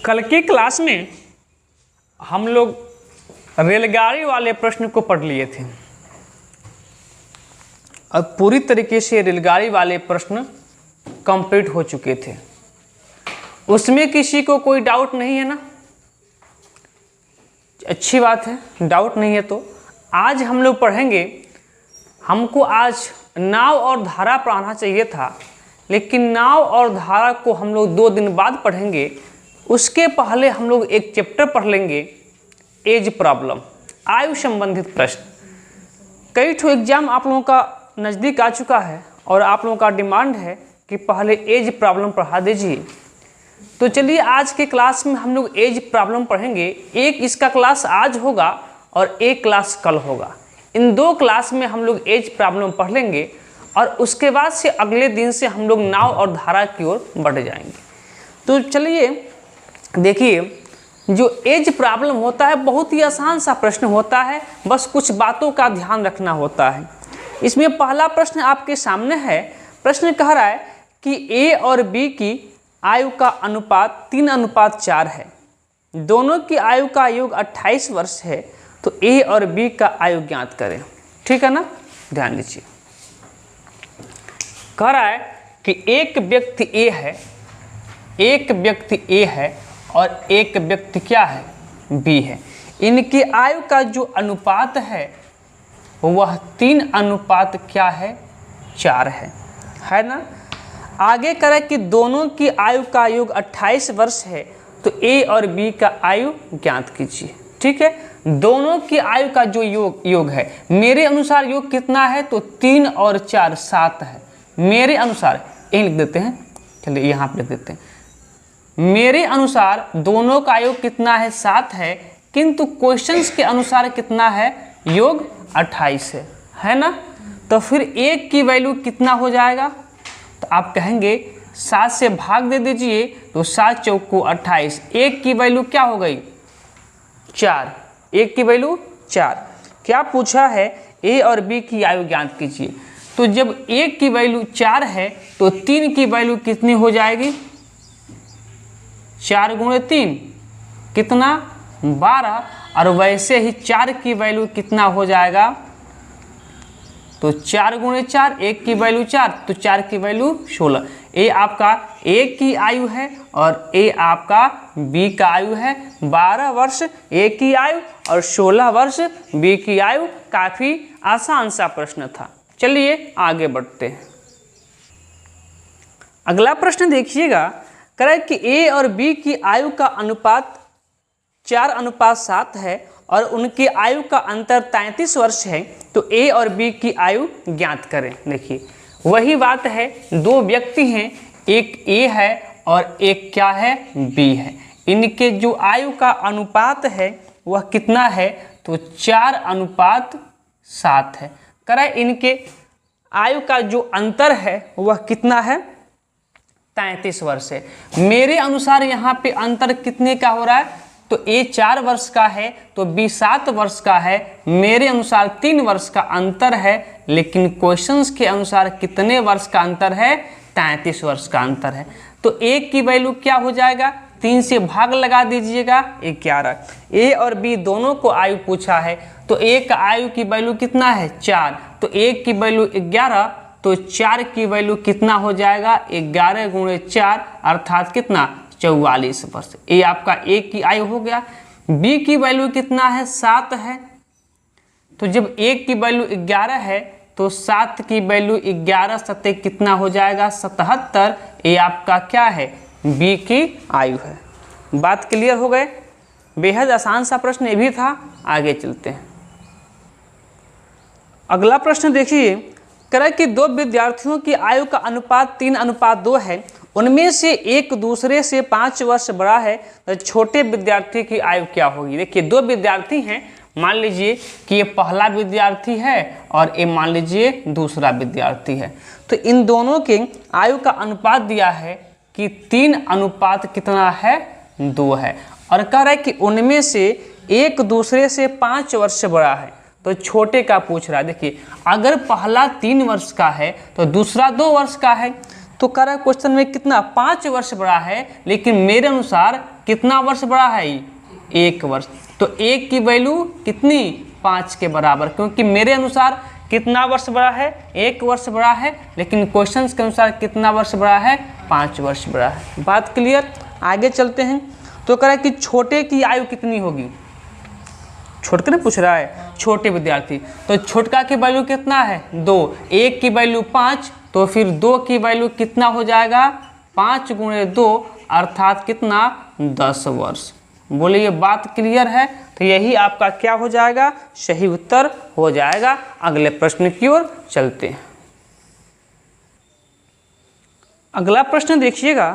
कल की क्लास में हम लोग रेलगाड़ी वाले प्रश्न को पढ़ लिए थे और पूरी तरीके से रेलगाड़ी वाले प्रश्न कंप्लीट हो चुके थे। उसमें किसी को कोई डाउट नहीं है ना? अच्छी बात है, डाउट नहीं है। तो आज हम लोग पढ़ेंगे, हमको आज नाव और धारा पढ़ाना चाहिए था, लेकिन नाव और धारा को हम लोग 2 दिन बाद पढ़ेंगे। उसके पहले हम लोग एक चैप्टर पढ़ लेंगे, एज प्रॉब्लम, आयु संबंधित प्रश्न। कई ठो एग्जाम आप लोगों का नज़दीक आ चुका है और आप लोगों का डिमांड है कि पहले एज प्रॉब्लम पढ़ा दीजिए। तो चलिए आज के क्लास में हम लोग एज प्रॉब्लम पढ़ेंगे। एक इसका क्लास आज होगा और एक क्लास कल होगा। इन 2 क्लास में हम लोग एज प्रॉब्लम पढ़ लेंगे और उसके बाद से अगले दिन से हम लोग नाव और धारा की ओर बढ़ जाएंगे। तो चलिए देखिए, जो एज प्रॉब्लम होता है बहुत ही आसान सा प्रश्न होता है, बस कुछ बातों का ध्यान रखना होता है। इसमें पहला प्रश्न आपके सामने है। प्रश्न कह रहा है कि ए और बी की आयु का अनुपात 3:4 है। दोनों की आयु का योग 28 वर्ष है, तो ए और बी का आयु ज्ञात करें। ठीक है ना? ध्यान दीजिए। कह रहा है कि एक व्यक्ति ए है, एक व्यक्ति ए है और एक व्यक्ति क्या है? बी है। इनकी आयु का जो अनुपात है वह 3:4 क्या है? 4 है ना? आगे करें कि दोनों की आयु का योग 28 वर्ष है, तो ए और बी का आयु ज्ञात कीजिए। ठीक है, दोनों की आयु का जो योग है, मेरे अनुसार योग कितना है? तो 3 और 4 7 है। मेरे अनुसार ये लिख देते हैं, चलिए यहाँ पे लिख देते हैं। मेरे अनुसार दोनों का योग कितना है? 7 है, किंतु क्वेश्चंस के अनुसार कितना है? योग 28 है ना? तो फिर एक की वैल्यू कितना हो जाएगा? तो आप कहेंगे 7 से भाग दे दीजिए, तो 7 चौको 28। एक की वैल्यू क्या हो गई? 4। एक की वैल्यू 4। क्या पूछा है? ए और बी की आयु ज्ञात कीजिए। तो जब एक की वैल्यू 4 है तो 3 की वैल्यू कितनी हो जाएगी? 4 × 3 कितना? 12। और वैसे ही 4 की वैल्यू कितना हो जाएगा? तो 4 × 4, एक की वैल्यू 4, तो 4 की वैल्यू 16। ए आपका ए की आयु है और ए आपका बी का आयु है। 12 वर्ष ए की आयु और 16 वर्ष बी की आयु। काफ़ी आसान सा प्रश्न था। चलिए आगे बढ़ते हैं। अगला प्रश्न देखिएगा, करें कि ए और बी की आयु का अनुपात 4:7 है और उनकी आयु का अंतर 33 वर्ष है, तो ए और बी की आयु ज्ञात करें। देखिए वही बात है, 2 व्यक्ति हैं, एक ए है और एक क्या है? बी है। इनके जो आयु का अनुपात है वह कितना है? तो 4:7 है। करें इनके आयु का जो अंतर है वह कितना है? 33 वर्ष है। मेरे अनुसार यहाँ पे अंतर कितने का हो रहा है? तो ए 4 वर्ष का है तो बी 7 वर्ष का है। मेरे अनुसार 3 वर्ष का अंतर है, लेकिन क्वेश्चंस के अनुसार कितने वर्ष का अंतर है? 33 वर्ष का अंतर है। तो ए की वैल्यू क्या हो जाएगा? 3 से भाग लगा दीजिएगा, 11। ए और बी दोनों को आयु पूछा है, तो ए का आयु की वैल्यू कितना है? 4। तो ए की वैल्यू 11, तो 4 की वैल्यू कितना हो जाएगा? 11 × 4 अर्थात कितना? 44 वर्ष। ये आपका ए की आयु हो गया। बी की वैल्यू कितना है? 7 है। तो जब ए की वैल्यू 11 है तो 7 की वैल्यू 11 सत्ते कितना हो जाएगा? 77। ये आपका क्या है? बी की आयु है। बात क्लियर हो गए? बेहद आसान सा प्रश्न ये भी था। आगे चलते हैं। अगला प्रश्न देखिए, करें कि 2 विद्यार्थियों की आयु का अनुपात 3:2 है। उनमें से एक दूसरे से 5 वर्ष बड़ा है, तो छोटे विद्यार्थी की आयु क्या होगी? देखिए 2 विद्यार्थी हैं, मान लीजिए कि ये पहला विद्यार्थी है और ये मान लीजिए दूसरा विद्यार्थी है। तो इन दोनों के आयु का अनुपात दिया है कि 3:2 कितना है? 2 है। और कह रहा है कि उनमें से एक दूसरे से 5 वर्ष बड़ा है, तो छोटे का पूछ रहा है। देखिए अगर पहला 3 वर्ष का है तो दूसरा 2 वर्ष का है, तो कह रहा है क्वेश्चन में कितना 5 वर्ष बड़ा है, लेकिन मेरे अनुसार कितना वर्ष बड़ा है, 1 वर्ष। तो 1 की वैल्यू कितनी, 5 के बराबर, क्योंकि मेरे अनुसार कितना वर्ष बड़ा है, 1 वर्ष बड़ा है, लेकिन क्वेश्चंस के अनुसार कितना वर्ष बड़ा है, 5 वर्ष बड़ा है। बात क्लियर। आगे चलते हैं। तो कह रहा है कि छोटे की आयु कितनी होगी, छोटे ने पूछ रहा है, छोटे विद्यार्थी। तो छोटका की वैल्यू कितना है, 2, 1 की वैल्यू 5, तो फिर 2 की वैल्यू कितना हो जाएगा, 5 गुणे 2 अर्थात कितना, 10 वर्ष। बोले ये बात क्लियर है। तो यही आपका क्या हो जाएगा, सही उत्तर हो जाएगा। अगले प्रश्न की ओर चलते हैं। अगला प्रश्न देखिएगा,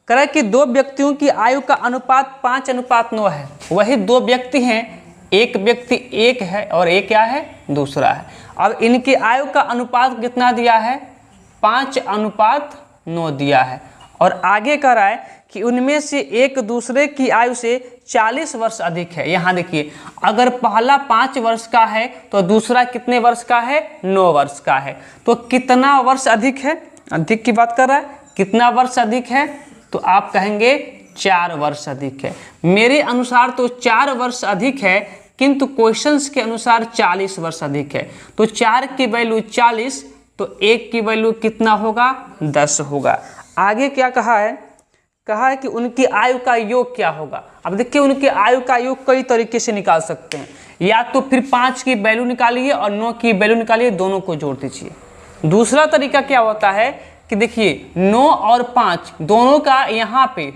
कह रहा है कि 2 व्यक्तियों की आयु का अनुपात 5:9 है। वही 2 व्यक्ति हैं, एक व्यक्ति 1 है और एक क्या है, दूसरा है। अब इनकी आयु का अनुपात कितना दिया है, 5:9 दिया है। और आगे कह रहा है कि उनमें से एक दूसरे की आयु से 40 वर्ष अधिक है। यहाँ देखिए, अगर पहला 5 वर्ष का है तो दूसरा कितने वर्ष का है, 9 वर्ष का है। तो कितना वर्ष अधिक है, अधिक की बात कर रहा है, कितना वर्ष अधिक है, तो आप कहेंगे 4 वर्ष अधिक है। मेरे अनुसार तो 4 वर्ष अधिक है, किंतु क्वेश्चंस के अनुसार 40 वर्ष अधिक है। तो 4 की वैल्यू 40, तो 1 की वैल्यू कितना होगा, 10 होगा। आगे क्या कहा है, कहा है कि उनकी आयु का योग क्या होगा। अब देखिए, उनकी आयु का योग कई तरीके से निकाल सकते हैं। या तो फिर 5 की वैल्यू निकालिए और 9 की वैल्यू निकालिए, दोनों को जोड़ दीजिए। दूसरा तरीका क्या होता है कि देखिए 9 और 5 दोनों का यहाँ पे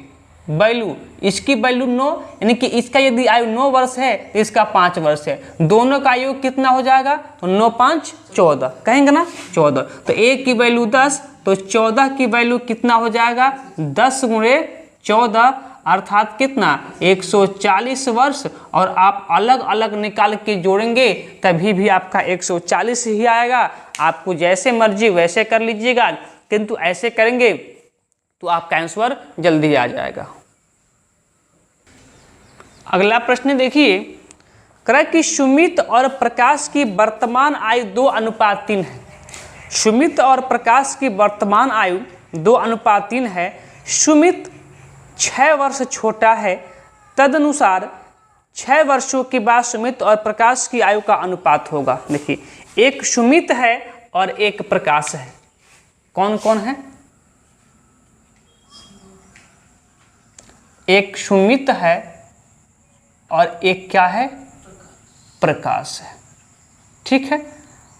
वैल्यू, इसकी वैल्यू 9, यानी कि इसका यदि आयु 9 वर्ष है तो इसका 5 वर्ष है, दोनों का योग कितना हो जाएगा, तो 9 5 14 कहेंगे ना, 14। तो 1 की वैल्यू 10, तो 14 की वैल्यू कितना हो जाएगा, 10 गुणे 14 अर्थात कितना, 140 वर्ष। और आप अलग अलग निकाल के जोड़ेंगे तभी भी आपका 140 ही आएगा। आपको जैसे मर्जी वैसे कर लीजिएगा, किंतु ऐसे करेंगे तो आपका आंसर जल्दी आ जाएगा। अगला प्रश्न देखिए, कह रहा है कि सुमित और प्रकाश की वर्तमान आयु 2:3 है। सुमित और प्रकाश की वर्तमान आयु 2:3 है। सुमित 6 वर्ष छोटा है, तदनुसार 6 वर्षों के बाद सुमित और प्रकाश की आयु का अनुपात होगा। देखिए, एक सुमित है और एक प्रकाश है। कौन कौन है, एक सुमित है और एक क्या है, प्रकाश है। ठीक है।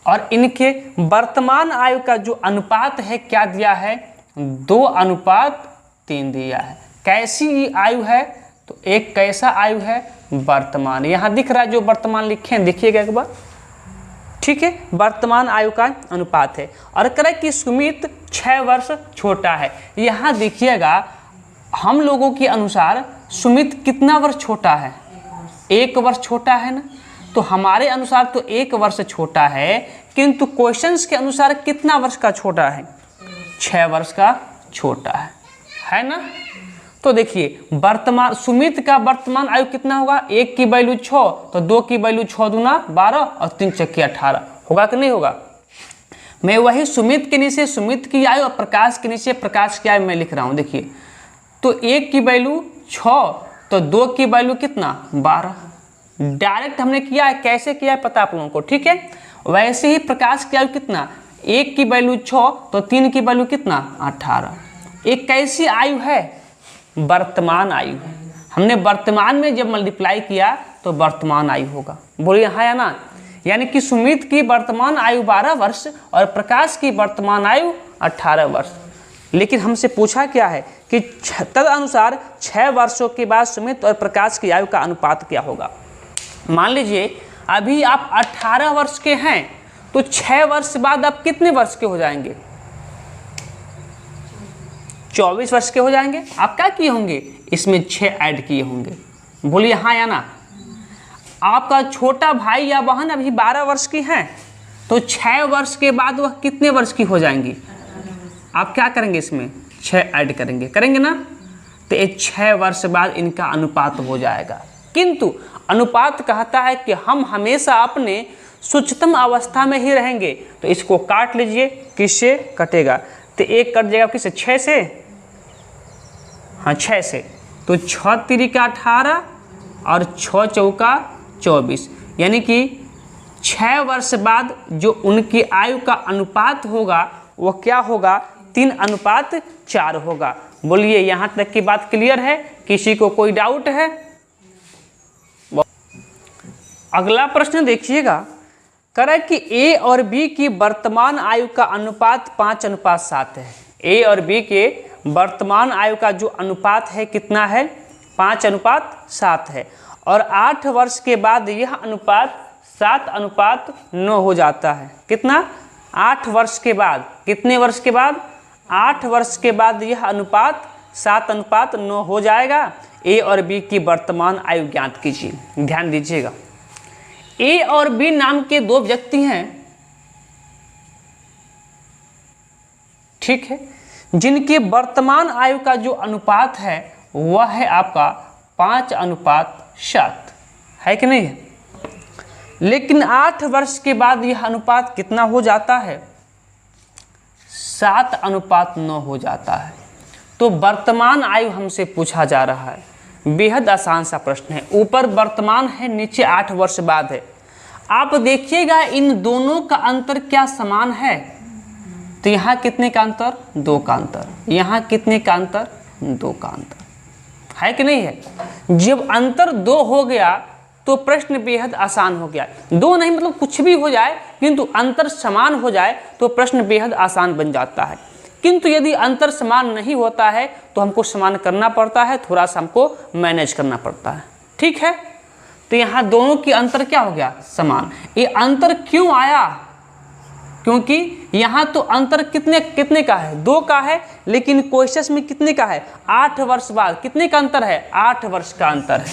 और इनके वर्तमान आयु का जो अनुपात है क्या दिया है, 2:3 दिया है। कैसी आयु है, तो एक कैसा आयु है, वर्तमान। यहाँ दिख रहा है जो वर्तमान लिखे हैं, देखिएगा एक बार। ठीक है, वर्तमान आयु का अनुपात है। और कह रहा है कि सुमित 6 वर्ष छोटा है। यहाँ देखिएगा, हम लोगों के अनुसार सुमित कितना वर्ष छोटा है, 1 वर्ष छोटा है ना। तो हमारे अनुसार तो 1 वर्ष छोटा है, किंतु क्वेश्चंस के अनुसार कितना वर्ष का छोटा है, 6 वर्ष का छोटा है ना। तो देखिए, वर्तमान सुमित का वर्तमान आयु कितना होगा, 1 की वैल्यू 6, तो 2 की वैल्यू 6 दूना 12 और 3 चक्की 18 होगा कि नहीं होगा। मैं वही सुमित के नीचे सुमित की आयु और प्रकाश के नीचे प्रकाश की आयु मैं लिख रहा हूँ। देखिए, तो 1 की वैल्यू 6, तो 2 की वैल्यू कितना, 12। डायरेक्ट हमने किया है, कैसे किया है पता आप लोगों को। ठीक है, वैसे ही प्रकाश की आयु कितना, 1 की वैल्यू 6, तो 3 की वैल्यू कितना, 18। एक कैसी आयु है, वर्तमान आयु है। हमने वर्तमान में जब मल्टीप्लाई किया तो वर्तमान आयु होगा। बोलिए हाँ या ना। यानी कि सुमित की वर्तमान आयु 12 वर्ष और प्रकाश की वर्तमान आयु 18 वर्ष। लेकिन हमसे पूछा क्या है कि तदनुसार 6 वर्षों के बाद सुमित और प्रकाश की आयु का अनुपात क्या होगा। मान लीजिए अभी आप 18 वर्ष के हैं, तो 6 वर्ष बाद आप कितने वर्ष के हो जाएंगे, 24 वर्ष के हो जाएंगे। आप क्या किए होंगे, इसमें 6 ऐड किए होंगे। बोलिए हाँ या ना। आपका छोटा भाई या बहन अभी 12 वर्ष की हैं, तो 6 वर्ष के बाद वह कितने वर्ष की हो जाएंगी। आप क्या करेंगे, इसमें 6 ऐड करेंगे ना। तो ये 6 वर्ष बाद इनका अनुपात हो जाएगा। किंतु अनुपात कहता है कि हम हमेशा अपने सूक्ष्मतम अवस्था में ही रहेंगे। तो इसको काट लीजिए, किससे कटेगा, तो 1 कट जाएगा किससे, 6 से, हाँ 6 से, तो 6 तिरिका 18 और 6 चौका 24, यानी कि 6 वर्ष बाद जो उनकी आयु का अनुपात होगा वो क्या होगा, 3:4 होगा। बोलिए यहाँ तक की बात क्लियर है, किसी को कोई डाउट है? अगला प्रश्न देखिएगा, कह रहा है कि ए और बी की वर्तमान आयु का अनुपात 5:7 है। ए और बी के वर्तमान आयु का जो अनुपात है कितना है, 5:7 है, और 8 वर्ष के बाद यह अनुपात 7:9 हो जाता है। कितना, 8 वर्ष के बाद, कितने वर्ष के बाद, 8 वर्ष के बाद यह अनुपात 7:9 हो जाएगा। ए और बी की वर्तमान आयु ज्ञात कीजिए। ध्यान दीजिएगा, ए और बी नाम के 2 व्यक्ति हैं, ठीक है, जिनकी वर्तमान आयु का जो अनुपात है वह है आपका 5:7 है कि नहीं है। लेकिन 8 वर्ष के बाद यह अनुपात कितना हो जाता है, 7:9 हो जाता है। तो वर्तमान आयु हमसे पूछा जा रहा है, बेहद आसान सा प्रश्न है। ऊपर वर्तमान है, नीचे 8 वर्ष बाद है। आप देखिएगा इन दोनों का अंतर क्या समान है, तो यहाँ कितने का अंतर, 2 का अंतर, यहाँ कितने का अंतर, 2 का अंतर है कि नहीं है। जब अंतर 2 हो गया तो प्रश्न बेहद आसान हो गया। 2 नहीं मतलब कुछ भी हो जाए किंतु अंतर समान हो जाए तो प्रश्न बेहद आसान बन जाता है। किंतु यदि अंतर समान नहीं होता है तो हमको समान करना पड़ता है, थोड़ा सा हमको मैनेज करना पड़ता है, ठीक है। तो यहाँ दोनों की अंतर क्या हो गया, समान। ये अंतर क्यों आया, क्योंकि यहाँ तो अंतर कितने का है, 2 का है, लेकिन क्वेश्चन में कितने का है, 8 वर्ष बाद कितने का अंतर है, 8 वर्ष का अंतर है।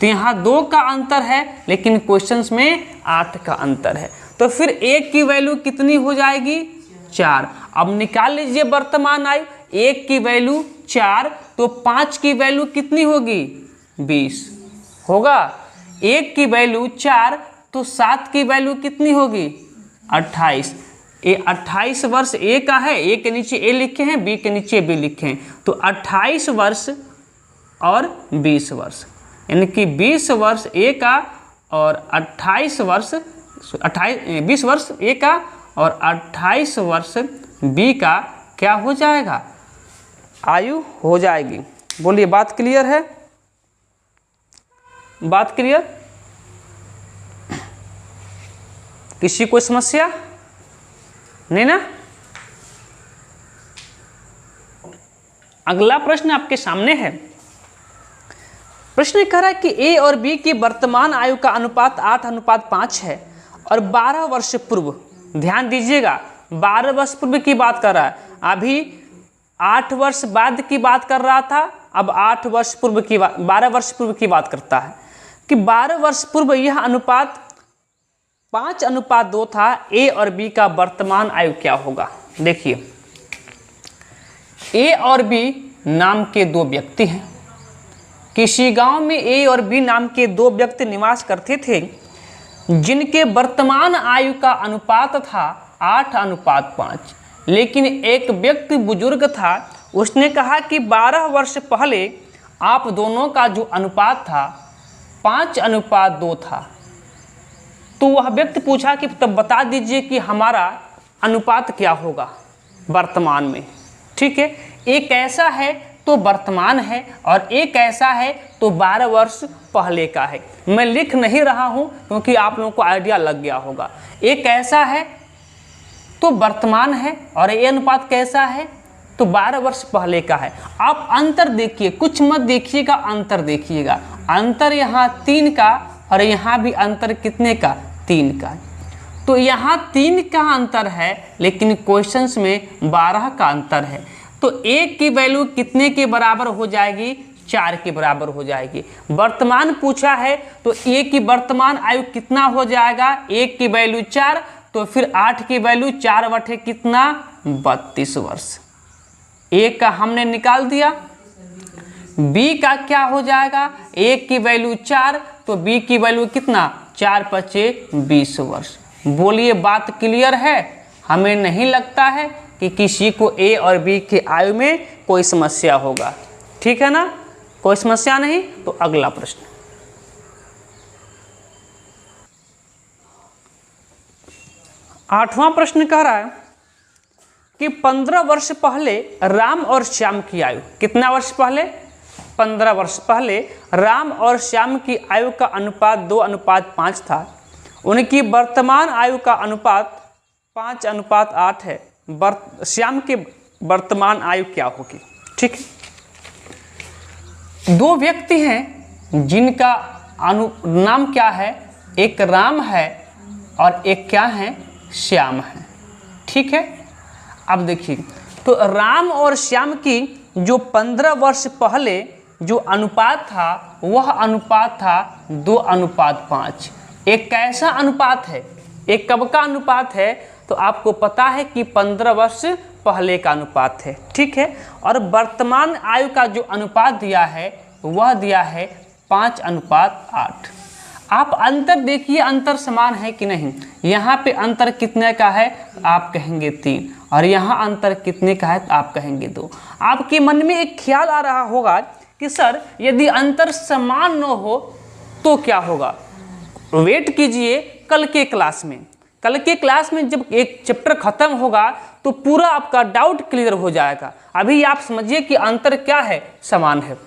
तो यहाँ 2 का अंतर है लेकिन क्वेश्चंस में 8 का अंतर है। तो फिर 1 की वैल्यू कितनी हो जाएगी, 4। अब निकाल लीजिए वर्तमान आयु, 1 की वैल्यू 4, तो 5 की वैल्यू कितनी होगी, 20 होगा। 1 की वैल्यू 4, तो 7 की वैल्यू कितनी होगी, 28। ये 28 वर्ष ए का है, ए के नीचे ए लिखे हैं, बी के नीचे बी लिखे हैं, तो 28 वर्ष और 20 वर्ष, यानी कि 20 वर्ष ए का और 20 वर्ष ए का और 28 वर्ष बी का क्या हो जाएगा, आयु हो जाएगी। बोलिए बात क्लियर है, बात क्लियर, किसी कोई समस्या नहीं ना। अगला प्रश्न आपके सामने है। प्रश्न कह रहा है कि ए और बी की वर्तमान आयु का अनुपात 8:5 है और 12 वर्ष पूर्व, ध्यान दीजिएगा 12 वर्ष पूर्व की बात कर रहा है, अभी 8 वर्ष बाद की बात कर रहा था, अब 8 वर्ष पूर्व की 12 वर्ष पूर्व की बात करता है कि 12 वर्ष पूर्व यह अनुपात 5:2 था। ए और बी का वर्तमान आयु क्या होगा। देखिए ए और बी नाम के 2 व्यक्ति हैं। किसी गांव में ए और बी नाम के 2 व्यक्ति निवास करते थे, जिनके वर्तमान आयु का अनुपात था 8:5। लेकिन एक व्यक्ति बुजुर्ग था, उसने कहा कि 12 वर्ष पहले आप दोनों का जो अनुपात था 5:2 था। तो वह व्यक्ति पूछा कि तब बता दीजिए कि हमारा अनुपात क्या होगा वर्तमान में, ठीक है। एक ऐसा है तो वर्तमान है और एक ऐसा है तो 12 वर्ष पहले का है। मैं लिख नहीं रहा हूं क्योंकि आप लोगों को आइडिया लग गया होगा। एक ऐसा है तो वर्तमान है और ये अनुपात कैसा है तो 12 वर्ष पहले का है। आप अंतर देखिए, कुछ मत देखिएगा, अंतर देखिएगा। अंतर यहाँ 3 का और यहाँ भी अंतर कितने का, 3 का। तो यहाँ 3 का अंतर है लेकिन क्वेश्चंस में 12 का अंतर है। तो 1 की वैल्यू कितने के बराबर हो जाएगी, 4 के बराबर हो जाएगी। वर्तमान पूछा है तो ए की वर्तमान आयु कितना हो जाएगा, 1 की वैल्यू 4, तो फिर 8 की वैल्यू 4 बटे कितना, 32 वर्ष। ए का हमने निकाल दिया। बी का क्या हो जाएगा, 1 की वैल्यू 4, तो बी की वैल्यू कितना, 4 × 5 = 20 वर्ष। बोलिए बात क्लियर है, हमें नहीं लगता है कि किसी को ए और बी की आयु में कोई समस्या होगा। ठीक है ना, कोई समस्या नहीं। तो अगला प्रश्न, 8वां प्रश्न कह रहा है कि 15 वर्ष पहले राम और श्याम की आयु, कितना वर्ष पहले? 15 वर्ष पहले राम और श्याम की आयु का अनुपात 2:5 था। उनकी वर्तमान आयु का अनुपात 5:8 है। श्याम की वर्तमान आयु क्या होगी? ठीक है, दो व्यक्ति हैं जिनका नाम क्या है? एक राम है और एक क्या है? श्याम है। ठीक है, अब देखिए, तो राम और श्याम की जो 15 वर्ष पहले जो अनुपात था वह अनुपात था 2:5। एक कैसा अनुपात है? एक कब का अनुपात है? तो आपको पता है कि 15 वर्ष पहले का अनुपात है। ठीक है, और वर्तमान आयु का जो अनुपात दिया है वह दिया है 5:8। आप अंतर देखिए, अंतर समान है कि नहीं। यहाँ पे अंतर कितने का है? आप कहेंगे 3, और यहाँ अंतर कितने का है? तो आप कहेंगे 2। आपके मन में एक ख्याल आ रहा होगा कि सर यदि अंतर समान न हो तो क्या होगा? वेट कीजिए कल के क्लास में। कल के क्लास में जब एक चैप्टर खत्म होगा तो पूरा आपका डाउट क्लियर हो जाएगा। अभी आप समझिए कि अंतर क्या है? समान है।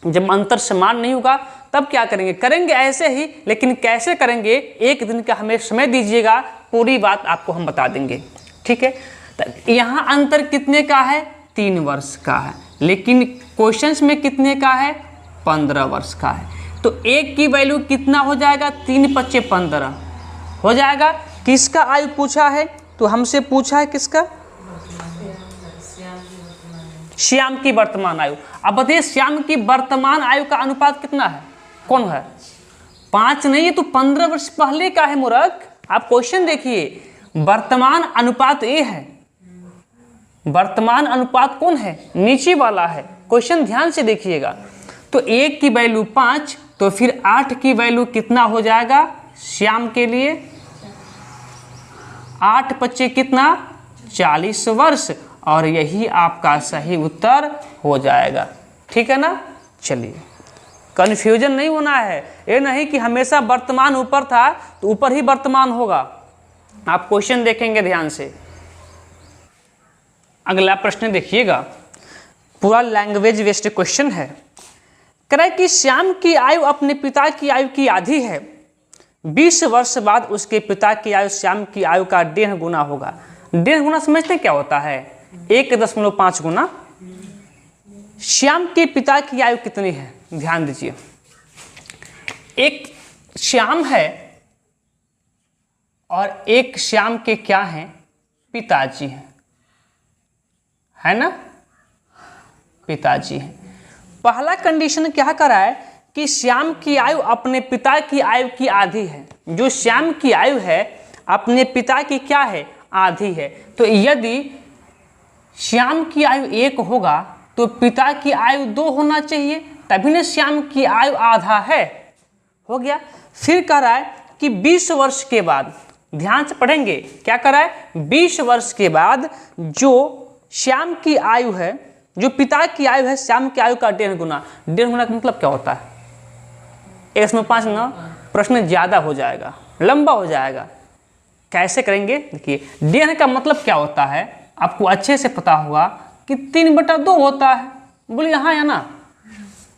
जब अंतर समान नहीं होगा तब क्या करेंगे? करेंगे ऐसे ही, लेकिन कैसे करेंगे? एक दिन का हमें समय दीजिएगा, पूरी बात आपको हम बता देंगे। ठीक है, तो यहाँ अंतर कितने का है? 3 वर्ष का है, लेकिन क्वेश्चंस में कितने का है? 15 वर्ष का है। तो एक की वैल्यू कितना हो जाएगा? 3 × 5 = 15 हो जाएगा। किसका आयु पूछा है? तो हमसे पूछा है किसका? श्याम की वर्तमान आयु। अब बताइए श्याम की वर्तमान आयु का अनुपात कितना है? कौन है? 5 नहीं है तो 15 वर्ष पहले का है मूर्ख। आप क्वेश्चन देखिए, वर्तमान अनुपात ए है। वर्तमान अनुपात कौन है? नीचे वाला है। क्वेश्चन ध्यान से देखिएगा। तो 1 की वैल्यू 5, तो फिर 8 की वैल्यू कितना हो जाएगा श्याम के लिए? 8 × 5 कितना? 40 वर्ष, और यही आपका सही उत्तर हो जाएगा। ठीक है ना। चलिए, कन्फ्यूजन नहीं होना है। ये नहीं कि हमेशा वर्तमान ऊपर था तो ऊपर ही वर्तमान होगा। आप क्वेश्चन देखेंगे ध्यान से। अगला प्रश्न देखिएगा, पूरा लैंग्वेज वेस्ट क्वेश्चन है। कह रहा है कि श्याम की आयु अपने पिता की आयु की आधी है। 20 वर्ष बाद उसके पिता की आयु श्याम की आयु का 1.5 गुना होगा। 1.5 गुना समझते क्या होता है? 1.5 गुना। श्याम के पिता की आयु कितनी है? ध्यान दीजिए, एक श्याम है और एक श्याम के क्या हैं? पिताजी हैं, है ना? पिताजी हैं। पहला कंडीशन क्या करा है कि श्याम की आयु अपने पिता की आयु की आधी है। जो श्याम की आयु है अपने पिता की क्या है? आधी है। तो यदि श्याम की आयु 1 होगा तो पिता की आयु 2 होना चाहिए, तभी ना श्याम की आयु आधा है। हो गया। फिर कह रहा है कि 20 वर्ष के बाद, ध्यान से पढ़ेंगे, क्या कर रहा है? 20 वर्ष के बाद जो श्याम की आयु है, जो पिता की आयु है, श्याम की आयु का 1.5 गुना। 1.5 गुना का मतलब क्या होता है? 1/5 ना, प्रश्न ज्यादा हो जाएगा, लंबा हो जाएगा। कैसे करेंगे? देखिए, 1.5 का मतलब क्या होता है आपको अच्छे से पता होगा कि 3/2 होता है। बोलिए हाँ या ना?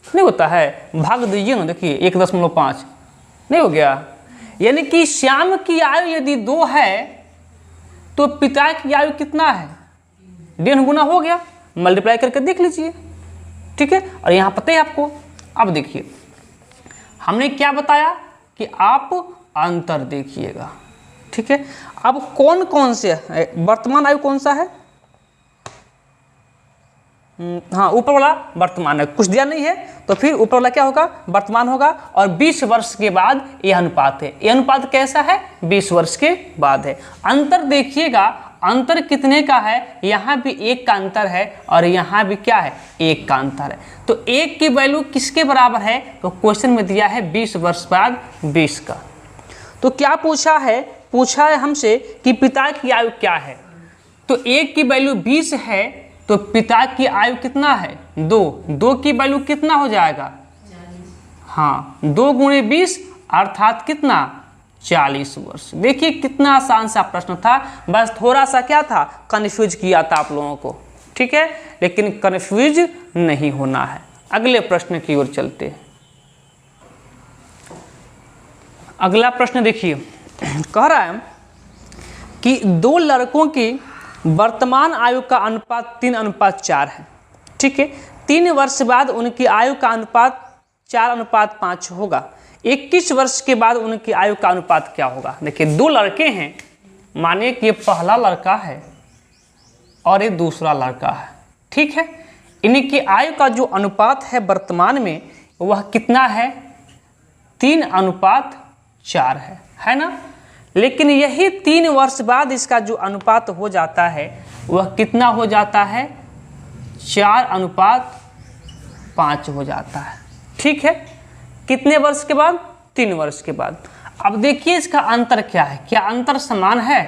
नहीं होता है, भाग दीजिए ना। देखिए 1.5 नहीं हो गया। यानी कि श्याम की आयु यदि 2 है तो पिता की आयु कितना है? 1.5 गुना हो गया। मल्टीप्लाई करके देख लीजिए। ठीक है, और यहाँ पता है आपको। अब देखिए, हमने क्या बताया कि आप अंतर देखिएगा। ठीक है, अब कौन कौन से वर्तमान आयु कौन सा है? हाँ, ऊपर वाला वर्तमान है, कुछ दिया नहीं है तो फिर ऊपर वाला क्या होगा? वर्तमान होगा। और 20 वर्ष के बाद यह अनुपात है। यह अनुपात कैसा है? 20 वर्ष के बाद है। अंतर देखिएगा, अंतर कितने का है? यहाँ भी 1 का अंतर है और यहाँ भी क्या है? 1 का अंतर है। तो 1 की वैल्यू किसके बराबर है? तो क्वेश्चन में दिया है 20 वर्ष बाद 20 का। तो क्या पूछा है? पूछा है हमसे कि पिता की आयु क्या है। तो एक की वैल्यू 20 है तो पिता की आयु कितना है 2, 2 की वैल्यू कितना हो जाएगा, हाँ 2 गुणे 20 अर्थात कितना 40 वर्ष। देखिए कितना आसान सा प्रश्न था, बस थोड़ा सा क्या था कन्फ्यूज किया था आप लोगों को, ठीक है, लेकिन कन्फ्यूज नहीं होना है। अगले प्रश्न की ओर चलते हैं। अगला प्रश्न देखिए, कह रहा है कि 2 लड़कों की वर्तमान आयु का अनुपात 3:4 है, ठीक है। 3 वर्ष बाद उनकी आयु का अनुपात 4:5 होगा। 21 वर्ष के बाद उनकी आयु का अनुपात क्या होगा। देखिए 2 लड़के हैं, मानिए कि ये पहला लड़का है और ये दूसरा लड़का है, ठीक है। इनकी आयु का जो अनुपात है वर्तमान में वह कितना है 3:4 है ना। लेकिन यही 3 वर्ष बाद इसका जो अनुपात हो जाता है वह कितना हो जाता है 4:5 हो जाता है, ठीक है। कितने वर्ष के बाद 3 वर्ष के बाद। अब देखिए इसका अंतर क्या है, क्या अंतर समान है,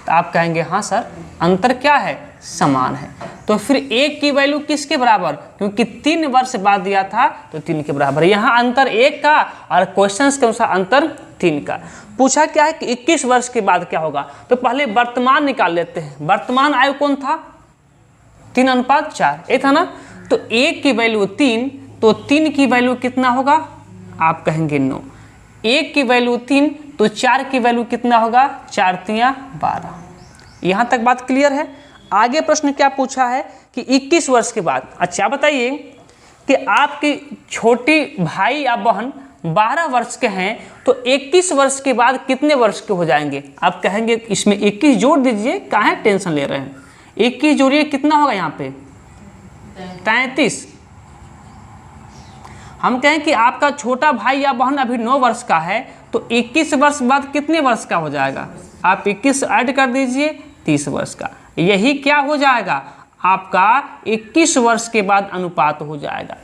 तो आप कहेंगे हाँ सर अंतर क्या है समान है। तो फिर 1 की वैल्यू किसके बराबर, क्योंकि 3 वर्ष बाद दिया था तो 3 के बराबर। यहाँ अंतर 1 का और क्वेश्चंस के अनुसार अंतर 3 का। पूछा क्या है कि 21 वर्ष के बाद क्या होगा, तो पहले वर्तमान निकाल लेते हैं। वर्तमान आयु कौन था 3:4 ये था ना। तो 1 की वैल्यू 3, तो 3 की वैल्यू कितना होगा, आप कहेंगे 9। 1 की वैल्यू 3 तो 4 की वैल्यू कितना होगा 4 3 12। यहाँ तक बात क्लियर है। आगे प्रश्न क्या पूछा है कि 21 वर्ष के बाद। अच्छा बताइए कि आपकी छोटी भाई या बहन 12 वर्ष के हैं तो 21 वर्ष के बाद कितने वर्ष के हो जाएंगे। आप कहेंगे इसमें 21 जोड़ दीजिए, काहे टेंशन ले रहे हैं, 21 जोड़िए कितना होगा यहाँ पे 33। हम कहें कि आपका छोटा भाई या बहन अभी 9 वर्ष का है तो 21 वर्ष बाद कितने वर्ष का हो जाएगा, आप 21 ऐड कर दीजिए 30 वर्ष का। यही क्या हो जाएगा आपका 21 वर्ष के बाद अनुपात हो जाएगा।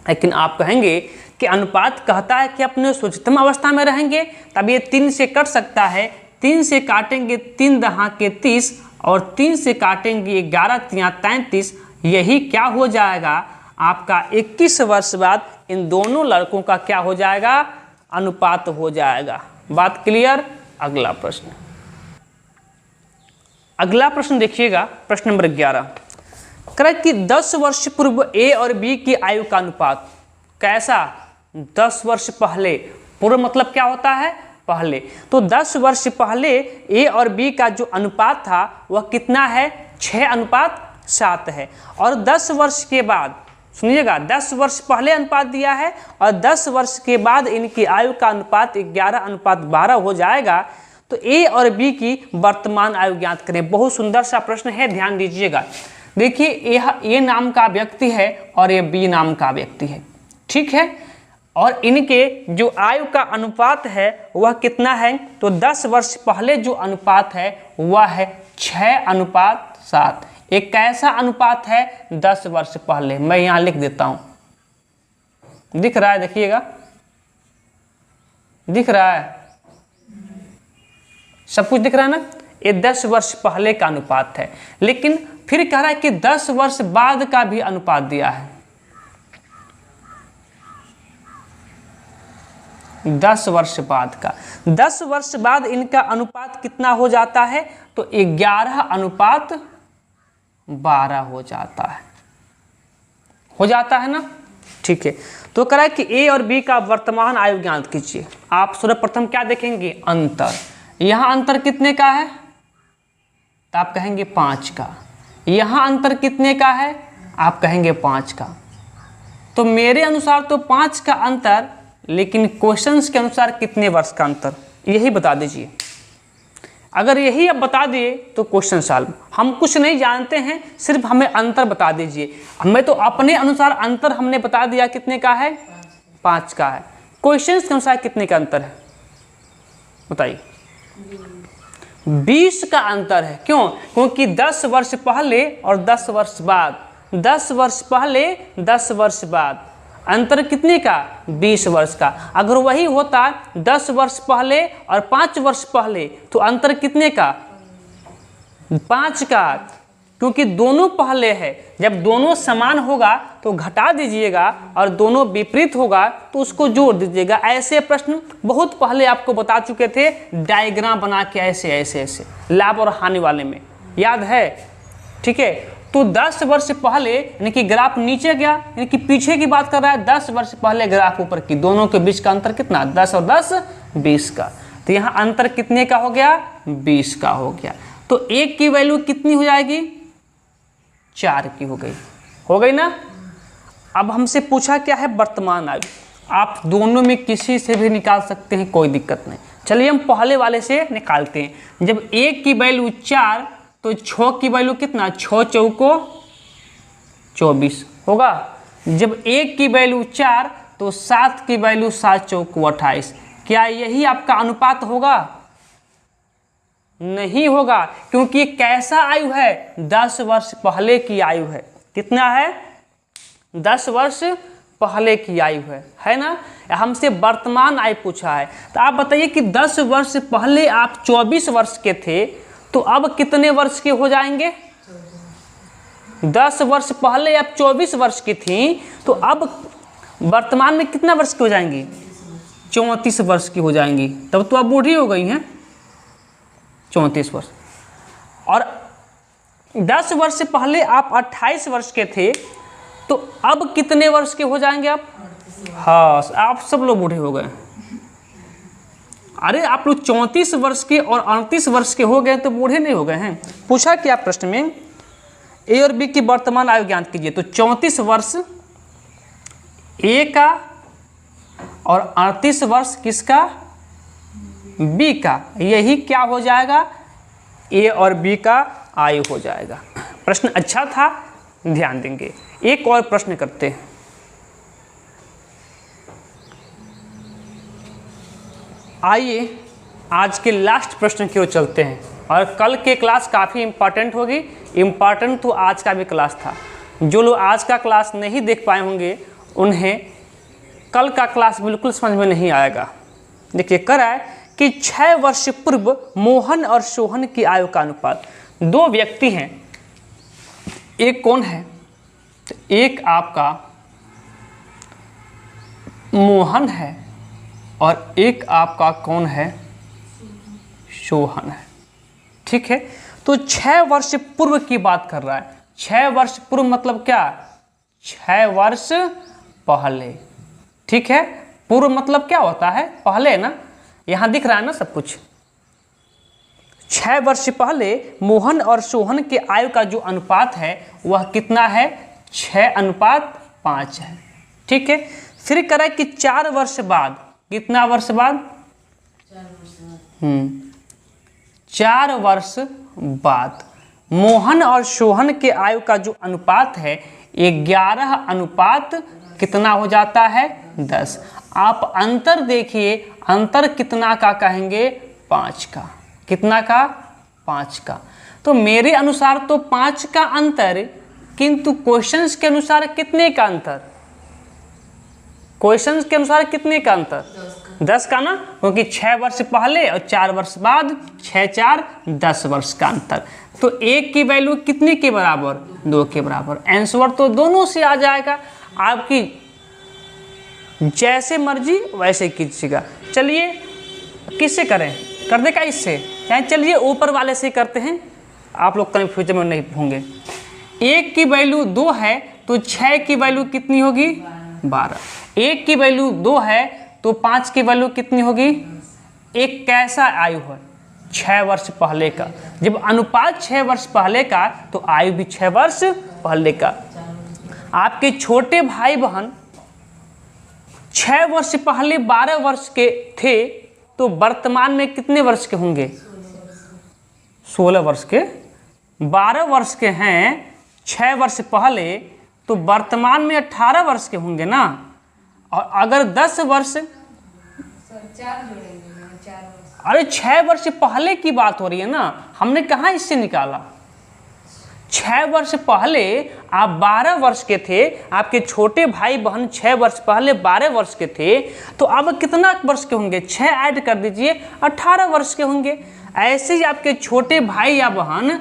लेकिन आप कहेंगे कि अनुपात कहता है कि अपने उच्चतम अवस्था में रहेंगे, तब ये 3 से कट सकता है। 3 से काटेंगे 3 दहा के 30 और 3 से काटेंगे 11 तिया 33। यही क्या हो जाएगा आपका 21 वर्ष बाद इन दोनों लड़कों का क्या हो जाएगा अनुपात हो जाएगा। बात क्लियर। अगला प्रश्न, अगला प्रश्न देखिएगा, प्रश्न नंबर 11 कह कि 10 वर्ष पूर्व ए और बी की आयु का अनुपात कैसा। 10 वर्ष पहले, पूर्व मतलब क्या होता है पहले, तो 10 वर्ष पहले ए और बी का जो अनुपात था वह कितना है 6:7 है। और 10 वर्ष के बाद सुनिएगा, 10 वर्ष पहले अनुपात दिया है और 10 वर्ष के बाद इनकी आयु का अनुपात 11:12 हो जाएगा। तो ए और बी की वर्तमान आयु ज्ञात करें। बहुत सुंदर सा प्रश्न है, ध्यान दीजिएगा। देखिए यह ए नाम का व्यक्ति है और ये बी नाम का व्यक्ति है, ठीक है। और इनके जो आयु का अनुपात है वह कितना है, तो 10 वर्ष पहले जो अनुपात है वह है 6:7। एक कैसा अनुपात है 10 वर्ष पहले, मैं यहाँ लिख देता हूँ, दिख रहा है, देखिएगा दिख रहा है, सब कुछ दिख रहा है ना। ये 10 वर्ष पहले का अनुपात है। लेकिन फिर कह रहा है कि 10 वर्ष बाद का भी अनुपात दिया है। 10 वर्ष बाद का, 10 वर्ष बाद इनका अनुपात कितना हो जाता है, तो 11:12 हो जाता है, हो जाता है ना, ठीक है। तो कह रहा है कि ए और बी का वर्तमान आयु ज्ञात कीजिए। आप सर्वप्रथम क्या देखेंगे अंतर, यहाँ अंतर कितने का है, तो आप कहेंगे 5 का। यहाँ अंतर कितने का है, आप कहेंगे 5 का। तो मेरे अनुसार तो 5 का अंतर, लेकिन क्वेश्चंस के अनुसार कितने वर्ष का अंतर यही बता दीजिए। अगर यही आप बता दिए तो क्वेश्चन सॉल्व। हम कुछ नहीं जानते हैं, सिर्फ हमें अंतर बता दीजिए। हमें तो अपने अनुसार अंतर हमने बता दिया कितने का है 5 का है। क्वेश्चंस के अनुसार कितने का अंतर है बताइए। 20 का अंतर है। क्यों? क्योंकि 10 वर्ष पहले और 10 वर्ष बाद, 10 वर्ष पहले 10 वर्ष बाद, अंतर कितने का 20 वर्ष का। अगर वही होता 10 वर्ष पहले और 5 वर्ष पहले तो अंतर कितने का 5 का, क्योंकि दोनों पहले है। जब दोनों समान होगा तो घटा दीजिएगा और दोनों विपरीत होगा तो उसको जोड़ दीजिएगा। ऐसे प्रश्न बहुत पहले आपको बता चुके थे, डायग्राम बना के ऐसे ऐसे ऐसे लाभ और हानि वाले में, याद है? ठीक है, तो 10 वर्ष पहले यानी कि ग्राफ नीचे गया, यानी कि पीछे की बात कर रहा है। 10 वर्ष पहले ग्राफ ऊपर की, दोनों के बीच का अंतर कितना? 10 और 10 20 का। तो यहाँ अंतर कितने का हो गया? 20 का हो गया। तो 1 की वैल्यू कितनी हो जाएगी? 4 की हो गई ना। अब हमसे पूछा क्या है? वर्तमान आयु। आप दोनों में किसी से भी निकाल सकते हैं, कोई दिक्कत नहीं। चलिए हम पहले वाले से निकालते हैं। जब 1 की वैल्यू 4 तो 6 की वैल्यू कितना? 6 चौको 24 होगा। जब 1 की वैल्यू 4 तो 7 की वैल्यू 7 चौको 28। क्या यही आपका अनुपात होगा? नहीं होगा, क्योंकि कैसा आयु है? 10 वर्ष पहले की आयु है। कितना है? 10 वर्ष पहले की आयु है ना। हमसे वर्तमान आयु पूछा है, तो आप बताइए कि 10 वर्ष पहले आप 24 वर्ष के थे, तो अब कितने वर्ष के हो जाएंगे? 10 वर्ष पहले आप 24 वर्ष की थी, तो अब वर्तमान में कितना वर्ष की हो जाएंगी? 34 वर्ष की हो जाएंगी। तब तो आप बूढ़ी हो गई हैं, 34 वर्ष। और 10 वर्ष पहले आप 28 वर्ष के थे, तो अब कितने वर्ष के हो जाएंगे आप? हाँ, आप सब लोग बूढ़े हो गए। अरे आप लोग 34 वर्ष के और 38 वर्ष के हो गए तो बूढ़े नहीं हो गए हैं। पूछा क्या प्रश्न में? ए और बी की वर्तमान आयु ज्ञात कीजिए। तो 34 वर्ष ए का और 38 वर्ष किसका? बी का। यही क्या हो जाएगा? ए और बी का आयु हो जाएगा। प्रश्न अच्छा था, ध्यान देंगे। एक और प्रश्न करते हैं। आइए आज के लास्ट प्रश्न की ओर चलते हैं। और कल के क्लास काफ़ी इम्पॉर्टेंट होगी। इम्पॉर्टेंट तो आज का भी क्लास था। जो लोग आज का क्लास नहीं देख पाए होंगे उन्हें कल का क्लास बिल्कुल समझ में नहीं आएगा। देखिए, कर है कि 6 वर्ष पूर्व मोहन और सोहन की आयु का अनुपात। 2 व्यक्ति हैं, एक कौन है? तो एक आपका मोहन है और एक आपका कौन है? सोहन है। ठीक है, तो 6 वर्ष पूर्व की बात कर रहा है। 6 वर्ष पूर्व मतलब क्या? 6 वर्ष पहले। ठीक है, पूर्व मतलब क्या होता है? पहले ना। यहाँ दिख रहा है ना सब कुछ। 6 वर्ष पहले मोहन और सोहन के आयु का जो अनुपात है वह कितना है? 6:5 है। ठीक है, फिर करा कि 4 वर्ष बाद, कितना वर्ष बाद? 4 वर्ष बाद मोहन और सोहन के आयु का जो अनुपात है 11 अनुपात कितना हो जाता है? 10। आप अंतर देखिए, अंतर कितना का कहेंगे? 5 का। कितना का? 5 का। तो मेरे अनुसार तो 5 का अंतर, किंतु क्वेश्चंस के अनुसार कितने का अंतर? क्वेश्चंस के अनुसार कितने का अंतर? 10 का ना, क्योंकि 6 वर्ष पहले और 4 वर्ष बाद, 6 4 10 वर्ष का अंतर। तो 1 की वैल्यू कितने के बराबर? 2 के बराबर। आंसर तो दोनों से आ जाएगा। आपकी जैसे मर्जी वैसे कीजिएगा। चलिए किससे करें? कर दे क्या इससे? चाहे चलिए ऊपर वाले से करते हैं, आप लोग कन्फ्यूजन में नहीं होंगे। 1 की वैल्यू 2 है तो 6 की वैल्यू कितनी होगी? 12। 1 की वैल्यू 2 है तो 5 की वैल्यू कितनी होगी? एक कैसा आयु है? 6 वर्ष पहले का। जब अनुपात 6 वर्ष पहले का तो आयु भी 6 वर्ष पहले का। आपके छोटे भाई बहन 6 वर्ष पहले 12 वर्ष के थे, तो वर्तमान में कितने वर्ष के होंगे? 16 वर्ष के। 12 वर्ष के हैं 6 वर्ष पहले, तो वर्तमान में 18 वर्ष के होंगे ना। और अगर 10 वर्ष, अरे 6 वर्ष पहले की बात हो रही है ना, हमने कहाँ इससे निकाला? 6 वर्ष पहले आप 12 वर्ष के थे, आपके छोटे भाई बहन 6 वर्ष पहले 12 वर्ष के थे, तो अब कितना वर्ष के होंगे? 6 ऐड कर दीजिए, 18 वर्ष के होंगे। ऐसे ही आपके छोटे भाई या बहन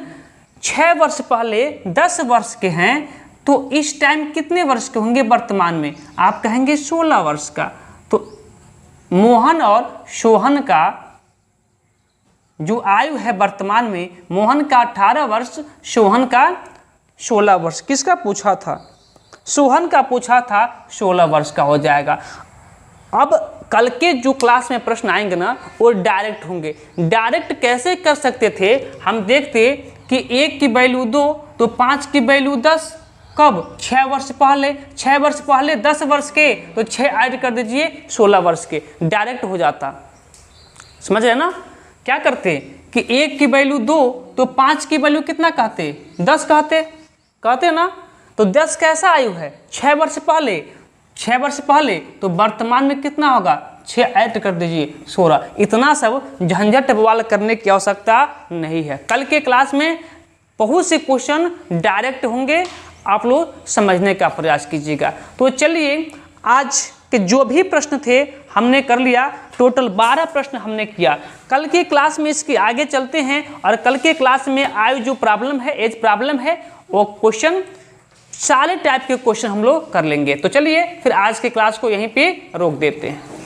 6 वर्ष पहले 10 वर्ष के हैं तो इस टाइम कितने वर्ष के होंगे वर्तमान में? आप कहेंगे 16 वर्ष का। तो मोहन और सोहन का जो आयु है वर्तमान में, मोहन का 18 वर्ष, सोहन का 16 वर्ष। किसका पूछा था? सोहन का पूछा था, 16 वर्ष का हो जाएगा। अब कल के जो क्लास में प्रश्न आएंगे ना वो डायरेक्ट होंगे। डायरेक्ट कैसे कर सकते थे? हम देखते कि 1 की वैल्यू 2 तो 5 की वैल्यू 10। कब? 6 वर्ष पहले। 6 वर्ष पहले 10 वर्ष के तो 6 ऐड कर दीजिए 16 वर्ष के, डायरेक्ट हो जाता। समझ रहे ना? क्या करते कि 1 की वैल्यू 2 तो 5 की वैल्यू कितना कहते? 10 कहते ना। तो 10 कैसा आयु है? 6 वर्ष पहले। 6 वर्ष पहले तो वर्तमान में कितना होगा? 6 ऐड कर दीजिए 16। इतना सब झंझट बवाल करने की आवश्यकता नहीं है। कल के क्लास में बहुत से क्वेश्चन डायरेक्ट होंगे, आप लोग समझने का प्रयास कीजिएगा। तो चलिए, आज के जो भी प्रश्न थे हमने कर लिया। टोटल 12 प्रश्न हमने किया। कल के क्लास में इसके आगे चलते हैं और कल के क्लास में आयु जो प्रॉब्लम है, एज प्रॉब्लम है, वो क्वेश्चन सारे टाइप के क्वेश्चन हम लोग कर लेंगे। तो चलिए फिर आज के क्लास को यहीं पे रोक देते हैं।